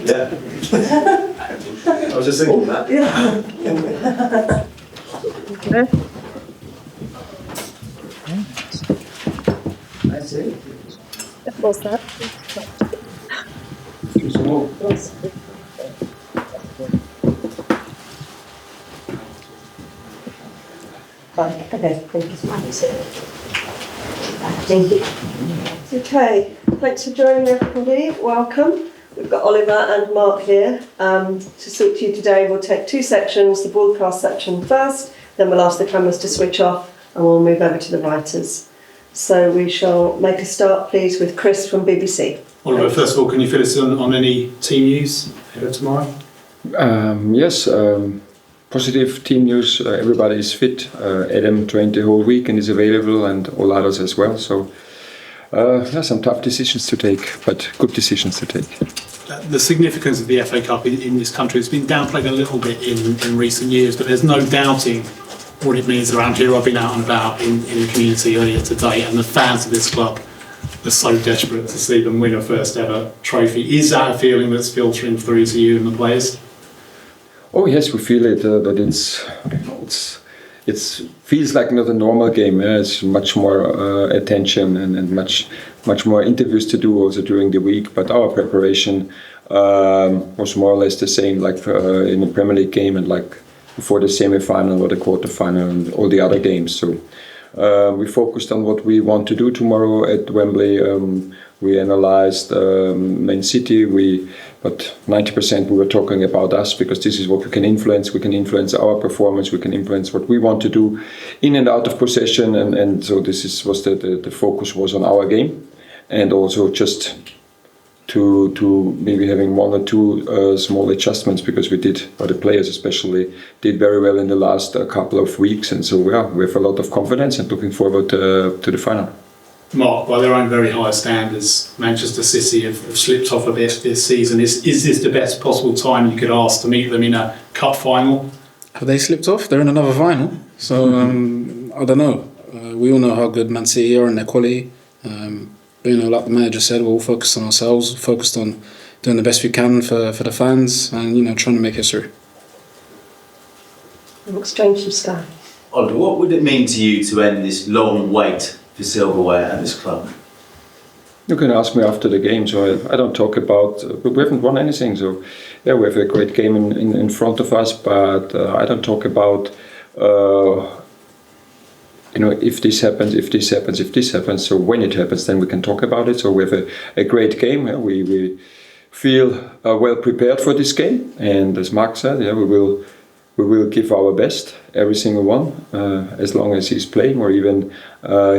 Yeah. I was just thinking that. Yeah. I see. What's that? Too small. Okay, thank you. Thank you. Okay, thanks for joining everybody. Welcome. We've got Oliver and Marc here to talk to you today. We'll take two sections, the broadcast section first, then we'll ask the cameras to switch off and we'll move over to the writers. So we shall make a start, please, with Chris from BBC. Oliver, first of all, can you fill us in on any team news ahead of tomorrow? Yes, positive team news. Everybody is fit. Adam trained the whole week and is available, and all others as well. So, some tough decisions to take, but good decisions to take. The significance of the FA Cup in this country has been downplayed a little bit in recent years, but there's no doubting what it means around here. I've been out and about in the community earlier today, and the fans of this club are so desperate to see them win a first ever trophy. Is that a feeling that's filtering through to you and the players? Oh yes, we feel it, but it feels like not a normal game. It's much more attention and much more interviews to do also during the week. But our preparation was more or less the same, like in the Premier League game and like before the semi-final or the quarter-final and all the other games. So we focused on what we want to do tomorrow at Wembley. We analysed Man City. But 90% we were talking about us, because this is what we can influence. We can influence our performance. We can influence what we want to do in and out of possession. And so this was the focus was on our game, and also just to maybe having one or two small adjustments, because we did, or the players especially, did very well in the last couple of weeks. And so we have a lot of confidence and looking forward to the final. Marc, by their own very high standards, Manchester City have slipped off a bit this season. Is this the best possible time you could ask to meet them in a cup final? Have they slipped off? They're in another final. So, I don't know. We all know how good Man City are and their quality. But, like the manager said, we're all focused on ourselves, focused on doing the best we can for the fans and, trying to make history. We'll exchange some stuff. Oliver, what would it mean to you to end this long wait for silverware at this club? You can ask me after the game, so I don't talk about. We haven't won anything, so yeah, we have a great game in front of us, but I don't talk about. If this happens, if this happens, if this happens. So when it happens, then we can talk about it. So we have a great game. We feel well prepared for this game, and as Marc said, we will give our best, every single one, as long as he's playing or even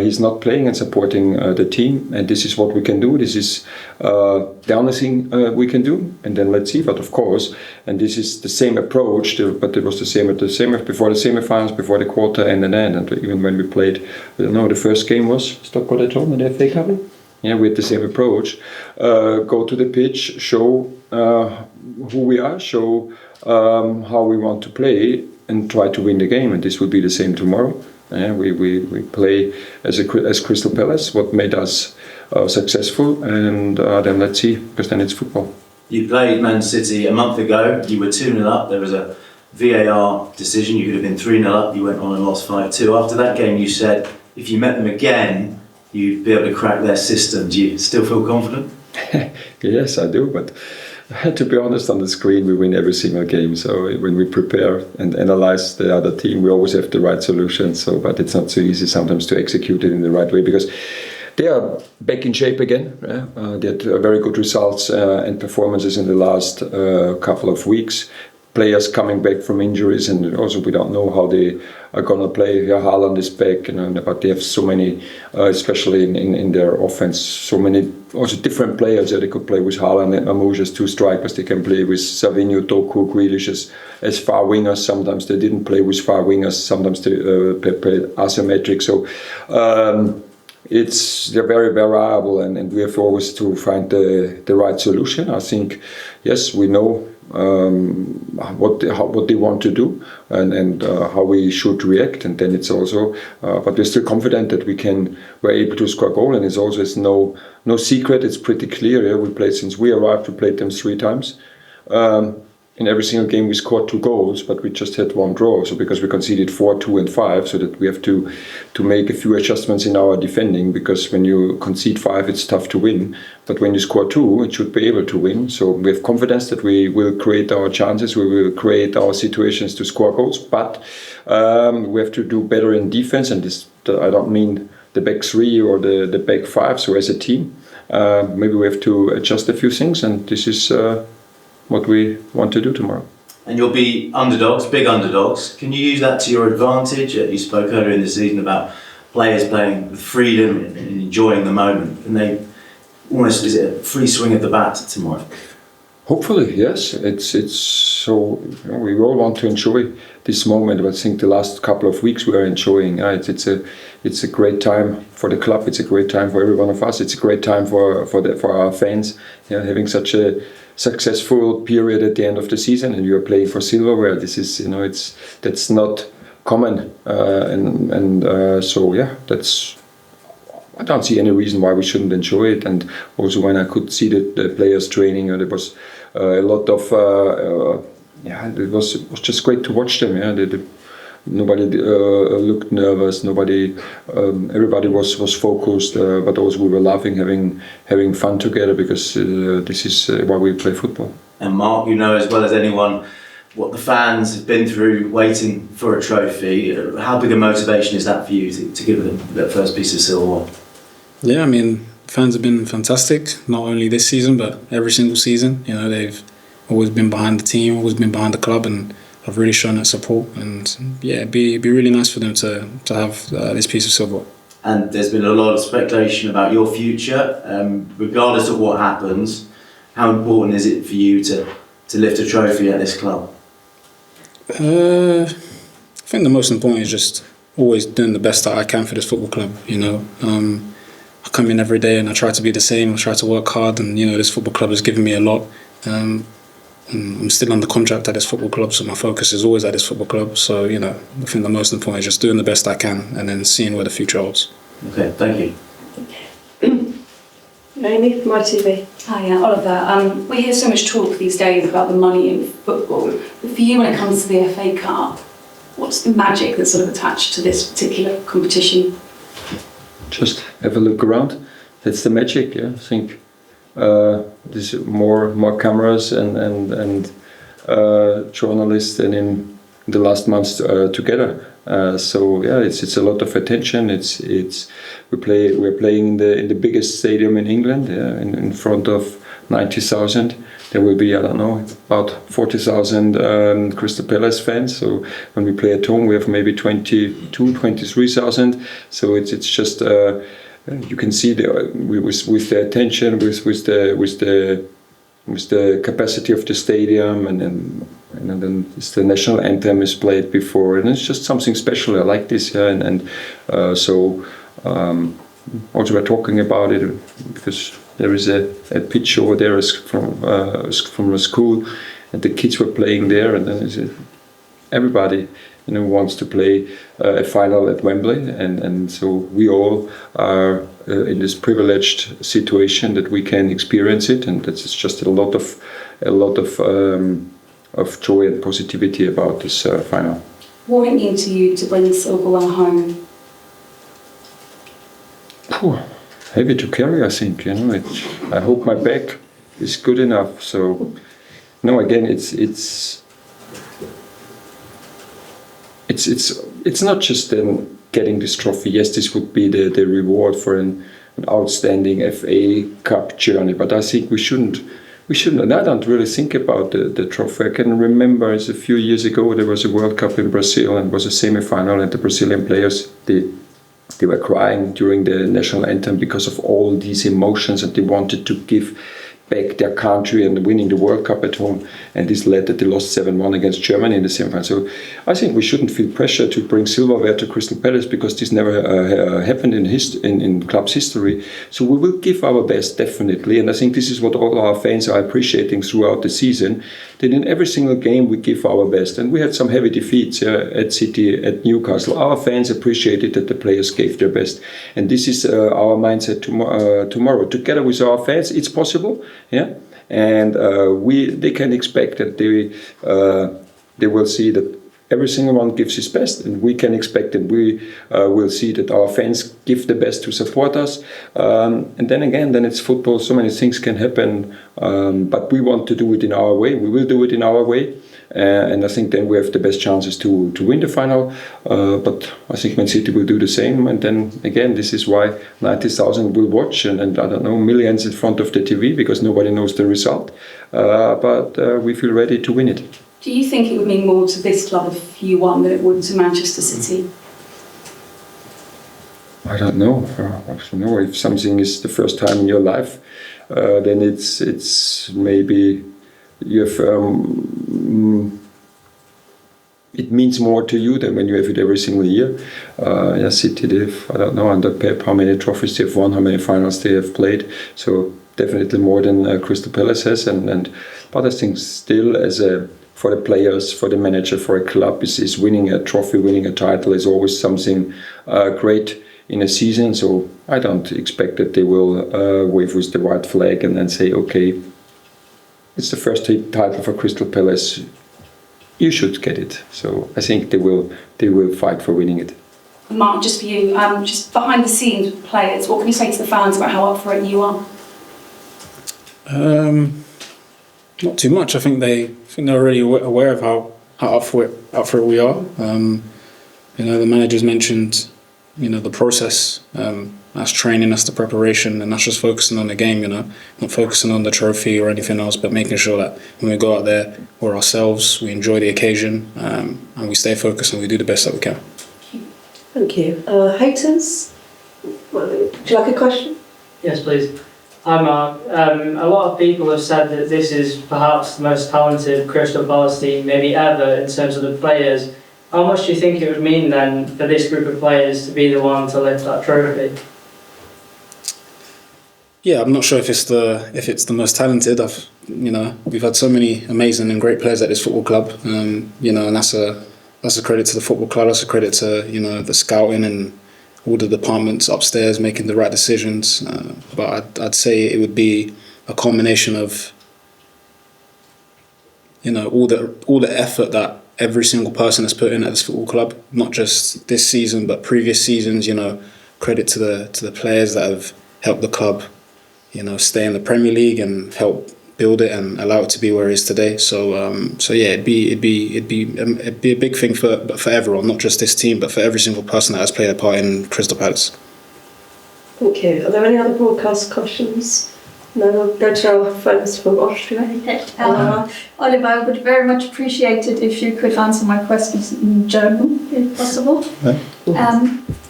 he's not playing, and supporting the team. And this is what we can do. This is the only thing we can do. And then let's see. But of course, and this is the same approach, but it was the same before the semi-finals, before the quarter and the end. And even when we played, the first game was Stockport at home in the FA Cup. Yeah, we had the same approach. Go to the pitch, show who we are, show how we want to play, and try to win the game. And this will be the same tomorrow. We play as Crystal Palace, what made us successful, and then let's see, because then it's football. You played Man City a month ago. You were 2-0 up. There was a VAR decision. You could have been 3-0 up. You went on and lost 5-2. After that game, you said if you met them again, you'd be able to crack their system. Do you still feel confident? Yes, I do, but to be honest, on the screen we win every single game. So when we prepare and analyze the other team, we always have the right solution. So, but it's not so easy sometimes to execute it in the right way, because they are back in shape again. They had very good results and performances in the last couple of weeks. Players coming back from injuries, and also we don't know how they are going to play. Haaland is back, but they have so many, especially in their offense, so many also different players that they could play with. Haaland and Amouche as two strikers. They can play with Savinho, Doku, Grealish as far wingers. Sometimes they didn't play with far wingers. Sometimes they play asymmetric. So they're very variable, and we have always to find the right solution. I think, yes, we know what they want to do and how we should react, and then it's also but we're still confident that we're able to score a goal, and it's no secret. It's pretty clear. We played since we arrived. We played them 3 times, in every single game we scored 2 goals, but we just had 1 draw. So because we conceded 4, 2 and 5, so that we have to make a few adjustments in our defending, because when you concede 5, it's tough to win. But when you score 2, it should be able to win. So we have confidence that we will create our chances, we will create our situations to score goals. But we have to do better in defense, and this I don't mean the back 3 or the back 5. So as a team, maybe we have to adjust a few things, and this is what we want to do tomorrow. And you'll be underdogs, big underdogs. Can you use that to your advantage? You spoke earlier in the season about players playing with freedom and enjoying the moment. And they almost, is it a free swing of the bat tomorrow? Hopefully, yes. It's so, you know, we all want to enjoy this moment. But I think the last couple of weeks we are enjoying. It's a great time for the club. It's a great time for every one of us. It's a great time for our fans. You know, having such a successful period at the end of the season, and you are playing for silverware. This is, you know, that's not common, so yeah, that's. I don't see any reason why we shouldn't enjoy it. And also when I could see the players training, there was a lot of it was just great to watch them. Yeah, nobody looked nervous. Nobody, everybody was focused. But also we were laughing, having fun together, because this is why we play football. And Mark, you know as well as anyone what the fans have been through waiting for a trophy. How big a motivation is that for you to give them that first piece of silverware? Yeah, I mean, fans have been fantastic, not only this season, but every single season. You know, they've always been behind the team, always been behind the club, and have really shown that support. And yeah, it'd be really nice for them to have this piece of silver. And there's been a lot of speculation about your future. Regardless of what happens, how important is it for you to lift a trophy at this club? I think the most important is just always doing the best that I can for this football club. You know, I come in every day and I try to be the same. I try to work hard, and you know, this football club has given me a lot. And I'm still under contract at this football club, so my focus is always at this football club. So you know, I think the most important is just doing the best I can, and then seeing where the future holds. Okay, thank you. Amy from ITV. Hi, Oliver. We hear so much talk these days about the money in football. But for you, when it comes to the FA Cup, what's the magic that's sort of attached to this particular competition? Just have a look around. That's the magic. Yeah, I think there's more cameras and journalists than in the last months together. So yeah, it's a lot of attention. We're playing in the biggest stadium in England, in front of 90,000. There will be, I don't know, about 40,000 Crystal Palace fans. So when we play at home, we have maybe 23,000. So it's just you can see with the attention, with the capacity of the stadium, and then the national anthem is played before, and it's just something special. I like this, so also we're talking about it because there is a pitch over there from a school, and the kids were playing there, and then everybody wants to play a final at Wembley, and so we all are in this privileged situation that we can experience it, and it's just a lot of joy and positivity about this final. What went into you to bring the silverware home? Heavy to carry, I think. I hope my back is good enough. So, again, it's not just getting this trophy. Yes, this would be the reward for an outstanding FA Cup journey, but I think we shouldn't. And I don't really think about the trophy. I can remember a few years ago there was a World Cup in Brazil, and it was a semi-final, and the Brazilian players they were crying during the national anthem because of all these emotions, and they wanted to give back their country and winning the World Cup at home, and this led that they lost 7-1 against Germany in the semi-final. So I think we shouldn't feel pressure to bring silverware to Crystal Palace, because this never happened in club's history. So we will give our best, definitely, and I think this is what all our fans are appreciating throughout the season, that in every single game we give our best. And we had some heavy defeats at City, at Newcastle. Our fans appreciated that the players gave their best, and this is our mindset tomorrow. Together with our fans, it's possible. Yeah, and they can expect that they will see that every single one gives his best, and we can expect that we will see that our fans give the best to support us. And then again, then it's football, so many things can happen, but we want to do it in our way. We will do it in our way, and I think then we have the best chances to win the final. But I think Man City will do the same, and then again, this is why 90,000 will watch, and I don't know, millions in front of the TV, because nobody knows the result. But we feel ready to win it. Do you think it would mean more to this club if you won than it would to Manchester City? I don't know. If something is the first time in your life, then it's maybe you have. It means more to you than when you have it every single year. City, I don't know under Pep how many trophies they have won, how many finals they have played. So definitely more than Crystal Palace has. But I think still for the players, for the manager, for a club, is winning a trophy, winning a title is always something great in a season. So I don't expect that they will wave with the white flag and then say, okay, it's the first title for Crystal Palace. You should get it. So I think they will fight for winning it. Marc, just for you, just behind the scenes with players, what can you say to the fans about how up for it you are? Not too much. I think they're already aware of how up for it we are. The managers mentioned, the process. That's training, that's the preparation, and that's just focusing on the game. Not focusing on the trophy or anything else, but making sure that when we go out there, we're ourselves, we enjoy the occasion, and we stay focused and we do the best that we can. Thank you. Haters, would you like a question? Yes, please. Hi Marc. A lot of people have said that this is perhaps the most talented Crystal Palace team maybe ever in terms of the players. How much do you think it would mean then for this group of players to be the one to lift that trophy? Yeah, I'm not sure if it's the most talented. We've had so many amazing and great players at this football club. And that's a credit to the football club. That's a credit to the scouting and all the departments upstairs making the right decisions. But I'd say it would be a combination of all the effort that every single person has put in at this football club, not just this season but previous seasons. Credit to the players that have helped the club stay in the Premier League and help build it and allow it to be where it is today. So it'd be a big thing for everyone, not just this team, but for every single person that has played a part in Crystal Palace. Thank you. Are there any other broadcast questions? No, we'll go to our friends from Austria. Oliver, I would very much appreciate it if you could answer my questions in German, if possible.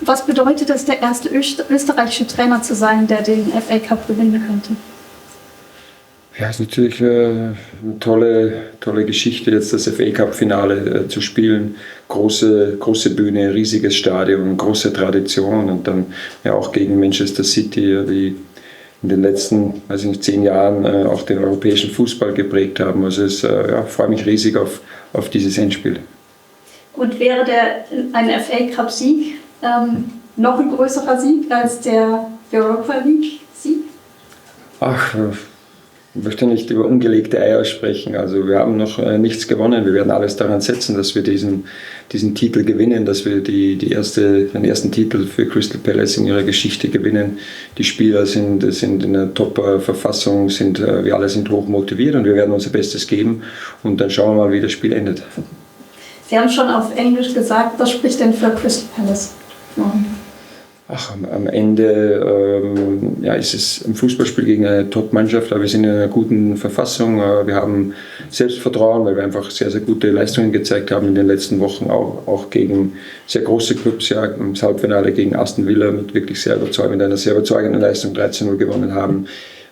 Was bedeutet es, der erste österreichische Trainer zu sein, der den FA Cup gewinnen könnte? Ja, ist natürlich eine tolle Geschichte, jetzt das FA Cup-Finale zu spielen. Große Bühne, riesiges Stadion, große Tradition und dann ja auch gegen Manchester City, die in den letzten 10 Jahren auch den europäischen Fußball geprägt haben. Also ich freue mich riesig auf dieses Endspiel. Und wäre ein FA Cup-Sieg noch ein größerer Sieg als der Europa League-Sieg? Ach, ich möchte nicht über ungelegte Eier sprechen. Also wir haben noch nichts gewonnen. Wir werden alles daran setzen, dass wir diesen Titel gewinnen, dass wir den ersten Titel für Crystal Palace in ihrer Geschichte gewinnen. Die Spieler sind in einer Top-Verfassung, wir alle sind hoch motiviert und wir werden unser Bestes geben. Und dann schauen wir mal, wie das Spiel endet. Sie haben schon auf Englisch gesagt, was spricht denn für Crystal Palace? Ach, am Ende ist es ein Fußballspiel gegen eine Top-Mannschaft, aber wir sind in einer guten Verfassung. Wir haben Selbstvertrauen, weil wir einfach sehr, sehr gute Leistungen gezeigt haben in den letzten Wochen, auch gegen sehr große Clubs, ja, im Halbfinale gegen Aston Villa mit einer sehr überzeugenden Leistung 13-0 gewonnen haben.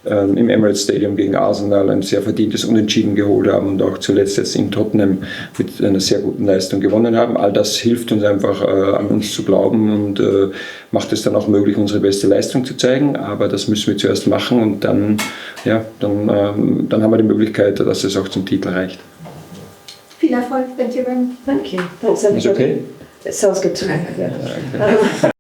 Im Emirates Stadium gegen Arsenal ein sehr verdientes Unentschieden geholt haben und auch zuletzt jetzt in Tottenham mit einer sehr guten Leistung gewonnen haben. All das hilft uns einfach, an uns zu glauben und macht es dann auch möglich, unsere beste Leistung zu zeigen. Aber das müssen wir zuerst machen und dann haben wir die Möglichkeit, dass es auch zum Titel reicht. Viel Erfolg, thank you very much. Thank you. Thanks everybody. Is it okay? It sounds good to me. Yeah.